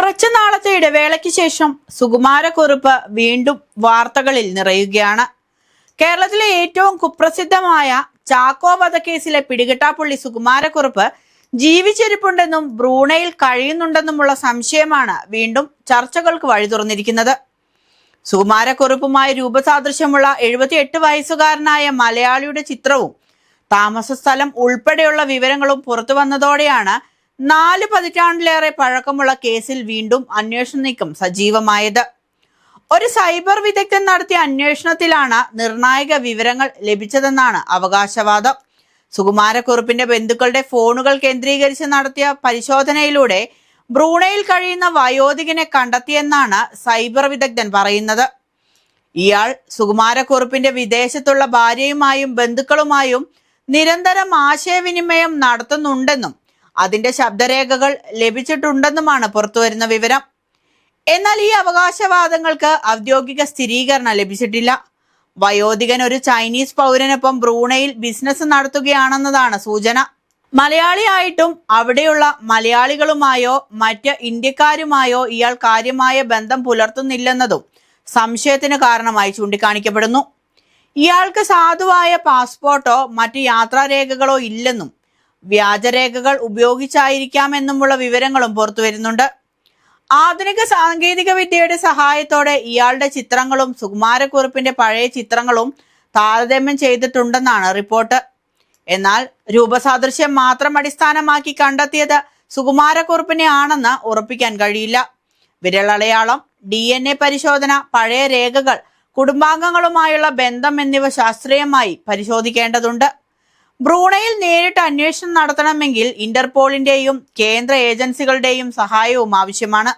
കുറച്ചു നാളത്തെ ഇടവേളയ്ക്ക് ശേഷം സുകുമാരക്കുറുപ്പ് വീണ്ടും വാർത്തകളിൽ നിറയുകയാണ്. കേരളത്തിലെ ഏറ്റവും കുപ്രസിദ്ധമായ ചാക്കോ വധക്കേസിലെ പിടികിട്ടാപ്പുള്ളി സുകുമാരക്കുറുപ്പ് ജീവിച്ചിരിപ്പുണ്ടെന്നും ബ്രൂണയിൽ കഴിയുന്നുണ്ടെന്നുമുള്ള സംശയമാണ് വീണ്ടും ചർച്ചകൾക്ക് വഴി തുറന്നിരിക്കുന്നത്. സുകുമാരക്കുറുപ്പുമായി രൂപസാദൃശ്യമുള്ള 78 വയസ്സുകാരനായ മലയാളിയുടെ ചിത്രവും താമസ സ്ഥലം ഉൾപ്പെടെയുള്ള വിവരങ്ങളും പുറത്തു വന്നതോടെയാണ് 4 പതിറ്റാണ്ടിലേറെ പഴക്കമുള്ള കേസിൽ വീണ്ടും അന്വേഷണ നീക്കം സജീവമായത്. ഒരു സൈബർ വിദഗ്ധൻ നടത്തിയ അന്വേഷണത്തിലാണ് നിർണായക വിവരങ്ങൾ ലഭിച്ചതെന്നാണ് അവകാശവാദം. സുകുമാരക്കുറുപ്പിന്റെ ബന്ധുക്കളുടെ ഫോണുകൾ കേന്ദ്രീകരിച്ച് നടത്തിയ പരിശോധനയിലൂടെ ബ്രൂണയിൽ കഴിയുന്ന വയോധികനെ കണ്ടെത്തിയെന്നാണ് സൈബർ വിദഗ്ധൻ പറയുന്നത്. ഇയാൾ സുകുമാരക്കുറുപ്പിന്റെ വിദേശത്തുള്ള ഭാര്യയുമായും ബന്ധുക്കളുമായും നിരന്തരം ആശയവിനിമയം നടത്തുന്നുണ്ടെന്നും അതിന്റെ ശബ്ദരേഖകൾ ലഭിച്ചിട്ടുണ്ടെന്നുമാണ് പുറത്തുവരുന്ന വിവരം. എന്നാൽ ഈ അവകാശവാദങ്ങൾക്ക് ഔദ്യോഗിക സ്ഥിരീകരണം ലഭിച്ചിട്ടില്ല. വയോധികൻ ഒരു ചൈനീസ് പൗരനൊപ്പം ബ്രൂണയിൽ ബിസിനസ് നടത്തുകയാണെന്നതാണ് സൂചന. മലയാളിയായിട്ടും അവിടെയുള്ള മലയാളികളുമായോ മറ്റ് ഇന്ത്യക്കാരുമായോ ഇയാൾ കാര്യമായ ബന്ധം പുലർത്തുന്നില്ലെന്നതും സംശയത്തിന് കാരണമായി ചൂണ്ടിക്കാണിക്കപ്പെടുന്നു. ഇയാൾക്ക് സാധുവായ പാസ്പോർട്ടോ മറ്റ് യാത്രാരേഖകളോ ഇല്ലെന്നും വ്യാജരേഖകൾ ഉപയോഗിച്ചായിരിക്കാമെന്നുമുള്ള വിവരങ്ങളും പുറത്തുവരുന്നുണ്ട്. ആധുനിക സാങ്കേതിക വിദ്യയുടെ സഹായത്തോടെ ഇയാളുടെ ചിത്രങ്ങളും സുകുമാരക്കുറുപ്പിന്റെ പഴയ ചിത്രങ്ങളും താരതമ്യം ചെയ്തിട്ടുണ്ടെന്നാണ് റിപ്പോർട്ട്. എന്നാൽ രൂപസാദൃശ്യം മാത്രം അടിസ്ഥാനമാക്കി കണ്ടെത്തിയത് സുകുമാരക്കുറുപ്പിനെ ആണെന്ന് ഉറപ്പിക്കാൻ കഴിയില്ല. വിരലടയാളം, DNA പരിശോധന, പഴയ രേഖകൾ, കുടുംബാംഗങ്ങളുമായുള്ള ബന്ധം എന്നിവ ശാസ്ത്രീയമായി പരിശോധിക്കേണ്ടതുണ്ട്. ബ്രൂണയിൽ നേരിട്ട് അന്വേഷണം നടത്തണമെങ്കിൽ ഇന്റർപോളിന്റെയും കേന്ദ്ര ഏജൻസികളുടെയും സഹായവും ആവശ്യമാണ്.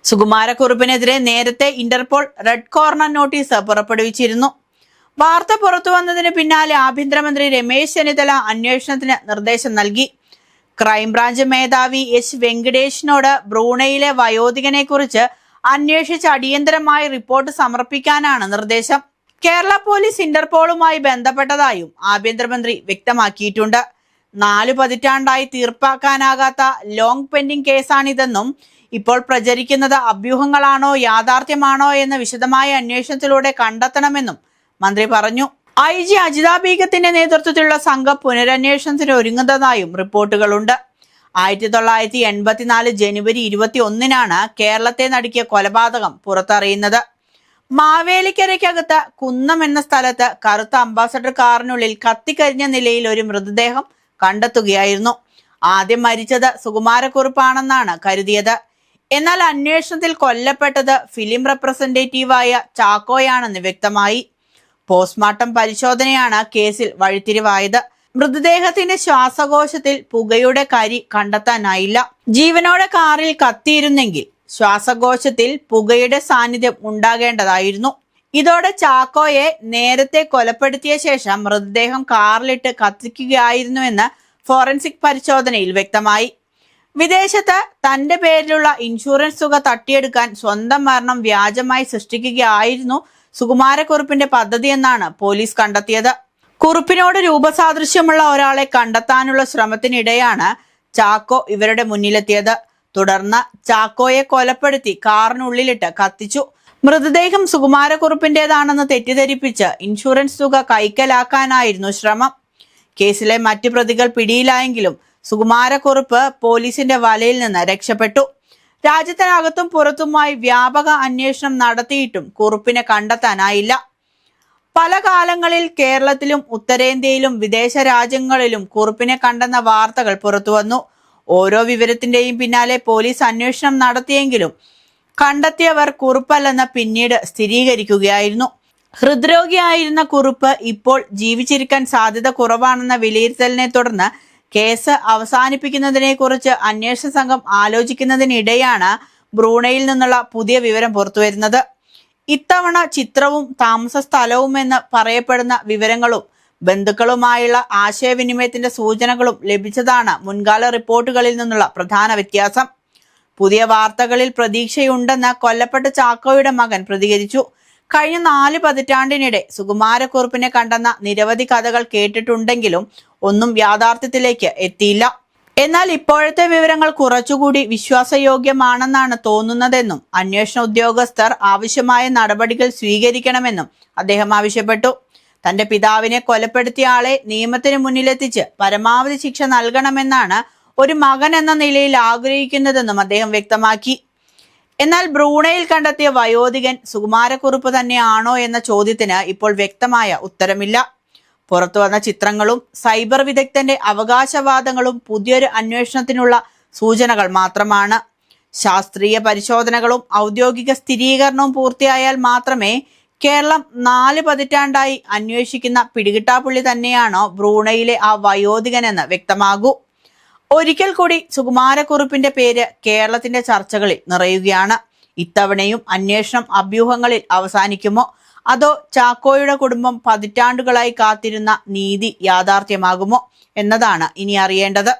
സുകുമാരക്കുറുപ്പിനെതിരെ നേരത്തെ ഇന്റർപോൾ റെഡ് കോർണർ നോട്ടീസ് പുറപ്പെടുവിച്ചിരുന്നു. വാർത്ത പുറത്തു വന്നതിന് പിന്നാലെ ആഭ്യന്തരമന്ത്രി രമേശ് ചെന്നിത്തല അന്വേഷണത്തിന് നിർദ്ദേശം നൽകി. ക്രൈംബ്രാഞ്ച് മേധാവി എച്ച് വെങ്കടേഷിനോട് ബ്രൂണയിലെ വയോധികനെ കുറിച്ച് അന്വേഷിച്ച് അടിയന്തരമായി റിപ്പോർട്ട് സമർപ്പിക്കാനാണ് നിർദ്ദേശം. കേരള പോലീസ് ഇന്റർപോളുമായി ബന്ധപ്പെട്ടതായും ആഭ്യന്തരമന്ത്രി വ്യക്തമാക്കിയിട്ടുണ്ട്. 4 പതിറ്റാണ്ടായി തീർപ്പാക്കാനാകാത്ത ലോങ് പെൻഡിംഗ് കേസാണിതെന്നും ഇപ്പോൾ പ്രചരിക്കുന്നത് അഭ്യൂഹങ്ങളാണോ യാഥാർത്ഥ്യമാണോ എന്ന് വിശദമായ അന്വേഷണത്തിലൂടെ കണ്ടെത്തണമെന്നും മന്ത്രി പറഞ്ഞു. IG അജിത ബീഗത്തിന്റെ നേതൃത്വത്തിലുള്ള സംഘം പുനരന്വേഷണത്തിന് ഒരുങ്ങുന്നതായും റിപ്പോർട്ടുകളുണ്ട്. 1984 ജനുവരി 21-നാണ് കേരളത്തെ നടുക്കിയ കൊലപാതകം പുറത്തറിയുന്നത്. മാവേലിക്കരയ്ക്കകത്ത് കുന്നം എന്ന സ്ഥലത്ത് കറുത്ത അംബാസഡർ കാറിനുള്ളിൽ കത്തിക്കരിഞ്ഞ നിലയിൽ ഒരു മൃതദേഹം കണ്ടെത്തുകയായിരുന്നു. ആദ്യം മരിച്ചത് സുകുമാരക്കുറുപ്പാണെന്നാണ് കരുതിയത്. എന്നാൽ അന്വേഷണത്തിൽ കൊല്ലപ്പെട്ടത് ഫിലിം റെപ്രസെന്റേറ്റീവായ ചാക്കോയാണെന്ന് വ്യക്തമായി. പോസ്റ്റ്മോർട്ടം പരിശോധനയാണ് കേസിൽ വഴിത്തിരിവായത്. മൃതദേഹത്തിന്റെ ശ്വാസകോശത്തിൽ പുകയുടെ കരി കണ്ടെത്താനായില്ല. ജീവനോടെ കാറിൽ കത്തിയിരുന്നെങ്കിൽ ശ്വാസകോശത്തിൽ പുകയുടെ സാന്നിധ്യം ഉണ്ടാകേണ്ടതായിരുന്നു. ഇതോടെ ചാക്കോയെ നേരത്തെ കൊലപ്പെടുത്തിയ ശേഷം മൃതദേഹം കാറിലിട്ട് കത്തിക്കുകയായിരുന്നുവെന്ന് ഫോറൻസിക് പരിശോധനയിൽ വ്യക്തമായി. വിദേശത്ത് തന്റെ പേരിലുള്ള ഇൻഷുറൻസ് തുക തട്ടിയെടുക്കാൻ സ്വന്തം മരണം വ്യാജമായി സൃഷ്ടിക്കുകയായിരുന്നു സുകുമാരക്കുറുപ്പിന്റെ പദ്ധതിയെന്നാണ് പോലീസ് കണ്ടെത്തിയത്. കുറുപ്പിനോട് രൂപസാദൃശ്യമുള്ള ഒരാളെ കണ്ടെത്താനുള്ള ശ്രമത്തിനിടെയാണ് ചാക്കോ ഇവരുടെ മുന്നിലെത്തിയത്. തുടർന്ന് ചാക്കോയെ കൊലപ്പെടുത്തി കാറിനുള്ളിലിട്ട് കത്തിച്ചു. മൃതദേഹം സുകുമാരക്കുറുപ്പിന്റേതാണെന്ന് തെറ്റിദ്ധരിപ്പിച്ച് ഇൻഷുറൻസ് തുക കൈക്കലാക്കാനായിരുന്നു ശ്രമം. കേസിലെ മറ്റു പ്രതികൾ പിടിയിലായെങ്കിലും സുകുമാരക്കുറുപ്പ് പോലീസിന്റെ വലയിൽ നിന്ന് രക്ഷപ്പെട്ടു. രാജ്യത്തിനകത്തും പുറത്തുമായി വ്യാപക അന്വേഷണം നടത്തിയിട്ടും കുറുപ്പിനെ കണ്ടെത്താനായില്ല. പല കാലങ്ങളിൽ കേരളത്തിലും ഉത്തരേന്ത്യയിലും വിദേശ രാജ്യങ്ങളിലും കുറുപ്പിനെ കണ്ടെന്ന വാർത്തകൾ പുറത്തുവന്നു. ഓരോ വിവരത്തിന്റെയും പിന്നാലെ പോലീസ് അന്വേഷണം നടത്തിയെങ്കിലും കണ്ടെത്തിയവർ കുറുപ്പല്ലെന്ന് പിന്നീട് സ്ഥിരീകരിക്കുകയായിരുന്നു. ഹൃദ്രോഗിയായിരുന്ന കുറുപ്പ് ഇപ്പോൾ ജീവിച്ചിരിക്കാൻ സാധ്യത കുറവാണെന്ന വിലയിരുത്തലിനെ തുടർന്ന് കേസ് അവസാനിപ്പിക്കുന്നതിനെ കുറിച്ച് അന്വേഷണ സംഘം ആലോചിക്കുന്നതിനിടെയാണ് ബ്രൂണയിൽ നിന്നുള്ള പുതിയ വിവരം പുറത്തുവരുന്നത്. ഇത്തവണ ചിത്രവും താമസ സ്ഥലവുമെന്ന് പറയപ്പെടുന്ന വിവരങ്ങളും ബന്ധുക്കളുമായുള്ള ആശയവിനിമയത്തിന്റെ സൂചനകളും ലഭിച്ചതാണ് മുൻകാല റിപ്പോർട്ടുകളിൽ നിന്നുള്ള പ്രധാന വ്യത്യാസം. പുതിയ വാർത്തകളിൽ പ്രതീക്ഷയുണ്ടെന്ന് കൊല്ലപ്പെട്ട ചാക്കോയുടെ മകൻ പ്രതികരിച്ചു. കഴിഞ്ഞ 4 പതിറ്റാണ്ടിനിടെ സുകുമാരക്കുറുപ്പിനെ കണ്ടെന്ന നിരവധി കഥകൾ കേട്ടിട്ടുണ്ടെങ്കിലും ഒന്നും യാഥാർത്ഥ്യത്തിലേക്ക് എത്തിയില്ല. എന്നാൽ ഇപ്പോഴത്തെ വിവരങ്ങൾ കുറച്ചുകൂടി വിശ്വാസയോഗ്യമാണെന്നാണ് തോന്നുന്നതെന്നും അന്വേഷണ ഉദ്യോഗസ്ഥർ ആവശ്യമായ നടപടികൾ സ്വീകരിക്കണമെന്നും അദ്ദേഹം ആവശ്യപ്പെട്ടു. തന്റെ പിതാവിനെ കൊലപ്പെടുത്തിയ ആളെ നിയമത്തിന് മുന്നിലെത്തിച്ച് പരമാവധി ശിക്ഷ നൽകണമെന്നാണ് ഒരു മകൻ എന്ന നിലയിൽ ആഗ്രഹിക്കുന്നതെന്നും അദ്ദേഹം വ്യക്തമാക്കി. എന്നാൽ ബ്രൂണയിൽ കണ്ടെത്തിയ വയോധികൻ സുകുമാരക്കുറുപ്പ് തന്നെയാണോ എന്ന ചോദ്യത്തിന് ഇപ്പോൾ വ്യക്തമായ ഉത്തരമില്ല. പുറത്തു വന്ന ചിത്രങ്ങളും സൈബർ വിദഗ്ധന്റെ അവകാശവാദങ്ങളും പുതിയൊരു അന്വേഷണത്തിനുള്ള സൂചനകൾ മാത്രമാണ്. ശാസ്ത്രീയ പരിശോധനകളും ഔദ്യോഗിക സ്ഥിരീകരണവും പൂർത്തിയായാൽ മാത്രമേ കേരളം 4 പതിറ്റാണ്ടായി അന്വേഷിക്കുന്ന പിടികിട്ടാപ്പുള്ളി തന്നെയാണോ ബ്രൂണയിലെ ആ വയോധികനെന്ന് വ്യക്തമാകൂ. ഒരിക്കൽ കൂടി സുകുമാരക്കുറുപ്പിന്റെ പേര് കേരളത്തിന്റെ ചർച്ചകളിൽ നിറയുകയാണ്. ഇത്തവണയും അന്വേഷണം അഭ്യൂഹങ്ങളിൽ അവസാനിക്കുമോ, അതോ ചാക്കോയുടെ കുടുംബം പതിറ്റാണ്ടുകളായി കാത്തിരുന്ന നീതി യാഥാർത്ഥ്യമാകുമോ എന്നതാണ് ഇനി അറിയേണ്ടത്.